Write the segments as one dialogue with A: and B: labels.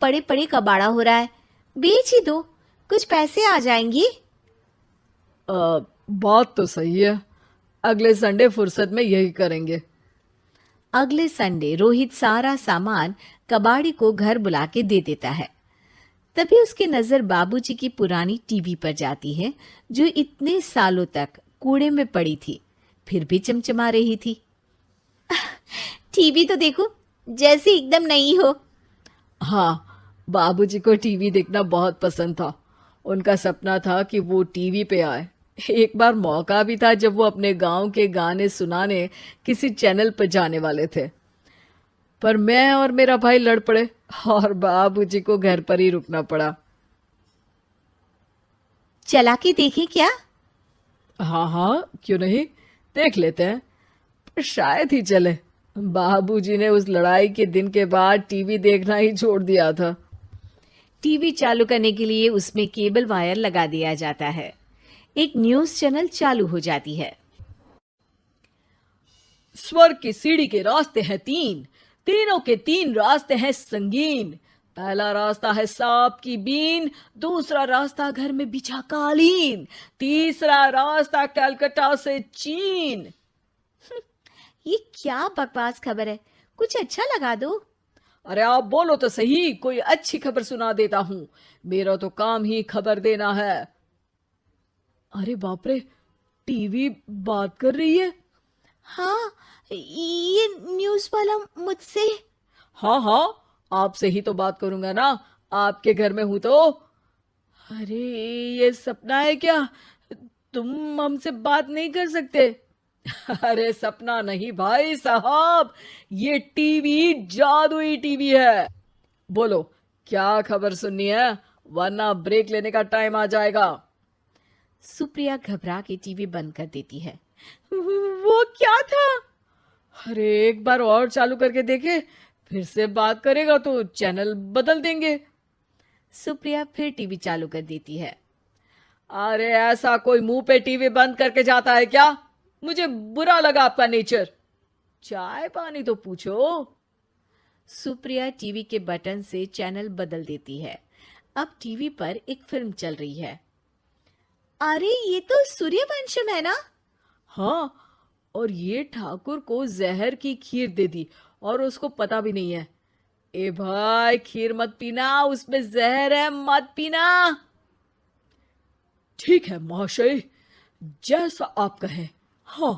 A: पड़े पड़े कबाड़ा हो रहा है, बेच ही दो, कुछ पैसे आ जाएंगी।
B: बात तो सही है, अगले संडे फुर्सत में यही करेंगे।
A: अगले संडे रोहित सारा सामान कबाड़ी को घर बुला के दे देता है। तभी उसकी नजर बाबूजी की पुरानी टीवी पर जाती है, जो इतने सालों तक कूड़े में पड़ी थी, फिर भी चमचमा रही थी। टीवी तो देखो, जैसे एकदम नई हो।
B: हाँ, बाबूजी को टीवी देखना बहुत पसंद था। उनका सपना था कि वो टीवी पे आए। एक बार मौका भी था जब वो अपने गांव के गाने सुनाने किसी चैनल पर जाने वाले थे, पर मैं और मेरा भाई लड़ पड़े और बाबूजी को घर पर ही रुकना पड़ा।
A: चला के देखें क्या?
B: हाँ हाँ, क्यों नहीं, देख लेते हैं, पर शायद ही चले। बाबूजी ने उस लड़ाई के दिन के बाद टीवी देखना ही छोड़ दिया था।
A: टीवी चालू करने के लिए उसमें केबल वायर लगा दिया जाता है। एक न्यूज चैनल चालू हो जाती है।
B: स्वर्ग की सीढ़ी के रास्ते हैं तीन, तीनों के तीन रास्ते हैं संगीन। पहला रास्ता है सांप की बीन, दूसरा रास्ता घर में बिछा कालीन, तीसरा रास्ता कलकत्ता से चीन।
A: ये क्या बकवास खबर है, कुछ अच्छा लगा दो।
B: अरे आप बोलो तो सही, कोई अच्छी खबर सुना देता हूं, मेरा तो काम ही खबर देना है। अरे बाप रे, टीवी बात कर रही है।
A: हाँ, ये न्यूज वाला मुझसे।
B: हाँ हाँ, आपसे ही तो बात करूंगा ना, आपके घर में हूं तो। अरे ये सपना है क्या, तुम हमसे बात नहीं कर सकते? अरे सपना नहीं भाई साहब, ये टीवी जादुई टीवी है। बोलो क्या खबर सुननी है, वरना ब्रेक लेने का टाइम आ जाएगा।
A: सुप्रिया घबरा के टीवी बंद कर देती है। वो क्या था?
B: अरे एक बार और चालू करके देखे, फिर से बात करेगा तो चैनल बदल देंगे।
A: सुप्रिया फिर टीवी चालू कर देती है।
B: अरे ऐसा कोई मुंह पे टीवी बंद करके जाता है क्या? मुझे बुरा लगा आपका नेचर। चाय पानी तो पूछो।
A: सुप्रिया टीवी के बटन से चैनल बदल देती है। अब टीवी पर एक फिल्म चल रही है। अरे ये तो सूर्यवंशम है ना?
B: हाँ, और ये ठाकुर को जहर की खीर दे दी और उसको पता भी नहीं है। ए भाई खीर मत पीना, उसमें जहर है, मत पीना। ठीक है महाशय, जैसा आप कहें। हाँ।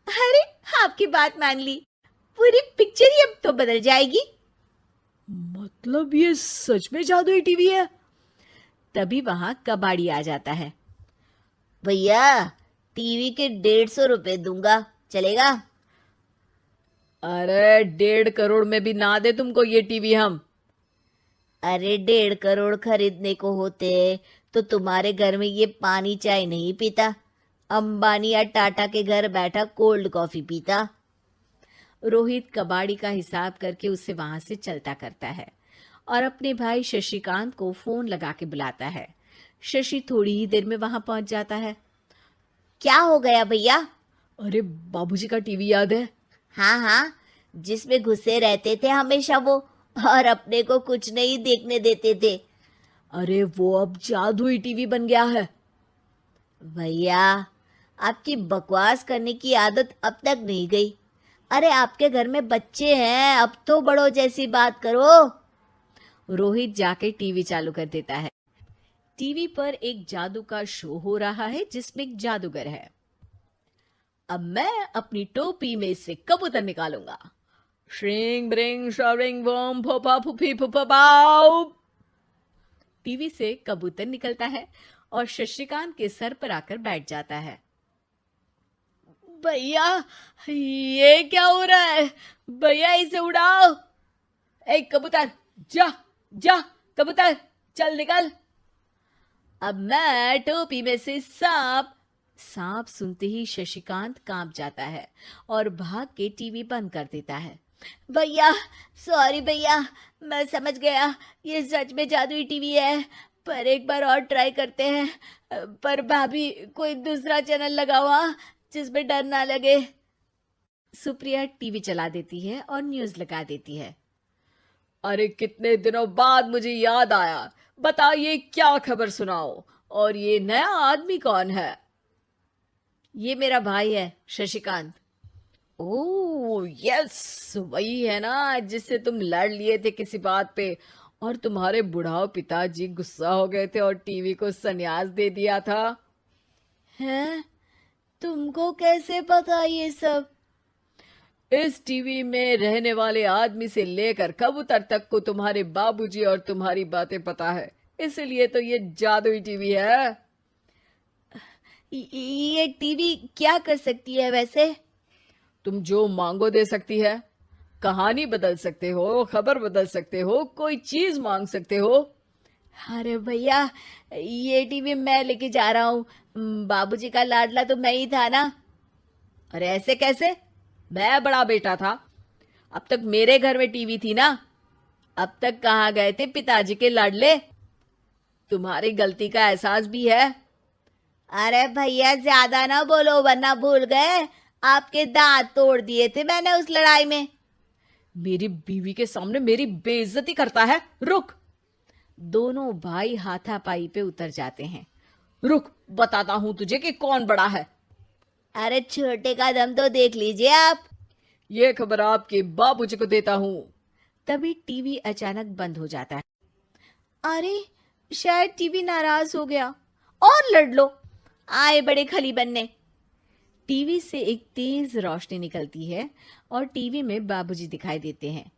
A: अरे आपकी बात मान ली, पूरी पिक्चर ही अब तो बदल जाएगी।
B: मतलब ये सच में जादुई टीवी है?
A: तभी वहां कबाड़ी आ जाता है।
C: भैया, टीवी के 150 रुपए दूंगा, चलेगा?
B: अरे 1.5 करोड़ में भी ना दे तुमको ये टीवी हम।
C: अरे 1.5 करोड़ खरीदने को होते तो तुम्हारे घर में ये पानी चाय नहीं पीता, अंबानी या टाटा के घर बैठा कोल्ड कॉफी पीता।
A: रोहित कबाड़ी का हिसाब करके उसे वहां से चलता करता है और अपने भाई शशिकांत को फोन लगा के बुलाता है। शशि थोड़ी ही देर में वहां पहुंच जाता है।
C: क्या हो गया भैया?
B: अरे बाबूजी का टीवी याद है?
C: हाँ हाँ, जिसमें घुसे रहते थे हमेशा वो, और अपने को कुछ नहीं देखने देते थे।
B: अरे वो अब जादुई टीवी बन गया है।
C: भैया, आपकी बकवास करने की आदत अब तक नहीं गई। अरे आपके घर में बच्चे हैं, अब तो बड़ों जैसी बात करो।
A: रोहित जाके टीवी चालू कर देता है। टीवी पर एक जादू का शो हो रहा है जिसमें एक जादूगर है। अब मैं अपनी टोपी में से कबूतर निकालूंगा।
B: श्रिंग ब्रिंग शरिंग बम फोपा फुफी फुफा पाउ।
A: टीवी से कबूतर निकलता है और शशिकांत के सर पर आकर बैठ जाता है।
B: भैया ये क्या हो रहा है, भैया इसे उड़ाओ। ए कबूतर, जा जा, कबूतर चल निकल।
A: अब मैं टोपी में से सांप सुनते ही शशिकांत कांप जाता है और भाग के टीवी बंद कर देता है।
C: भैया सॉरी भैया, मैं समझ गया ये सच में जादुई टीवी है, पर एक बार और ट्राई करते हैं। पर भाभी कोई दूसरा चैनल लगाओ हाँ, जिसमें डर ना लगे।
A: सुप्रिया टीवी चला देती है और न्यूज लगा देती है।
B: अरे कितने दिनों बाद मुझे याद आया। बताइए क्या खबर सुनाओ। और ये नया आदमी कौन है?
A: ये मेरा भाई है शशिकांत।
B: ओह यस, वही है ना जिससे तुम लड़ लिए थे किसी बात पे, और तुम्हारे बुढ़ाओ पिताजी गुस्सा हो गए थे और टीवी को संन्यास दे दिया था।
C: हैं? तुमको कैसे पता ये सब?
B: इस टीवी में रहने वाले आदमी से लेकर कबूतर तक को तुम्हारे बाबूजी और तुम्हारी बातें पता है, इसलिए तो ये जादुई टीवी है।
C: ये टीवी क्या कर सकती है वैसे?
B: तुम जो मांगो दे सकती है। कहानी बदल सकते हो, खबर बदल सकते हो, कोई चीज मांग सकते हो।
C: अरे भैया, ये टीवी मैं लेके जा रहा हूँ। बाबूजी का लाडला तो मैं ही था ना।
B: अरे ऐसे कैसे? मैं बड़ा बेटा था। अब तक मेरे घर में टीवी थी ना।
C: अब तक कहाँ गए थे पिताजी के लाडले?
B: तुम्हारी गलती का एहसास भी है।
C: अरे भैया, ज्यादा ना बोलो वरना भूल गए, आपके दांत तोड़ दिए थे मैंने उस लड़ाई में।
B: मेरी बीवी के सामने मेरी बेइज्जती करता है। रुक।
A: दोनों भाई हाथापाई पे उतर जाते हैं।
B: रुक, बताता हूं तुझे कि कौन बड़ा है।
C: अरे छोटे का दम तो देख लीजिए आप।
B: ये खबर आपके बाबूजी को देता हूं।
A: तभी टीवी अचानक बंद हो जाता है।
C: अरे शायद टीवी नाराज हो गया। और लड़ लो, आए बड़े खली बनने।
A: टीवी से एक तेज रोशनी निकलती है और टीवी में बाबूजी दिखाई देते हैं।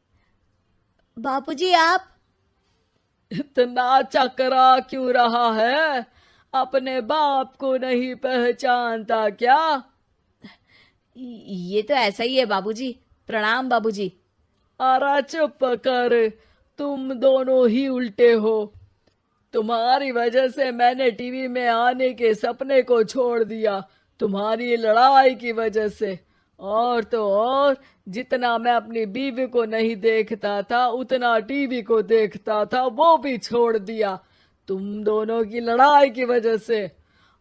C: बापूजी आप?
B: इतना चकरा क्यों रहा है? अपने बाप को नहीं पहचानता क्या?
A: ये तो ऐसा ही है बाबूजी। प्रणाम बाबूजी।
B: अरे चुप कर, तुम दोनों ही उल्टे हो। तुम्हारी वजह से मैंने टीवी में आने के सपने को छोड़ दिया, तुम्हारी लड़ाई की वजह से। और तो और, जितना मैं अपनी बीवी को नहीं देखता था उतना टीवी को देखता था, वो भी छोड़ दिया तुम दोनों की लड़ाई की वजह से।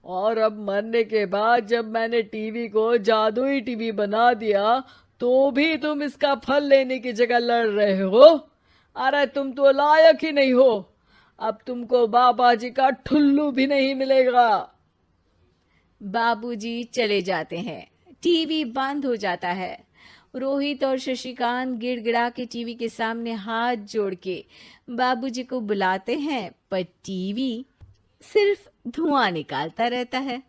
B: और अब मरने के बाद जब मैंने टीवी को जादुई टीवी बना दिया तो भी तुम इसका फल लेने की जगह लड़ रहे हो। अरे तुम तो लायक ही नहीं हो। अब तुमको बाबा जी का ठुल्लू भी नहीं मिलेगा।
A: बाबूजी चले जाते हैं। टीवी बंद हो जाता है। रोहित और शशिकांत गिड़गिड़ा के टीवी के सामने हाथ जोड़ के बाबूजी को बुलाते हैं, पर टीवी सिर्फ धुआं निकालता रहता है।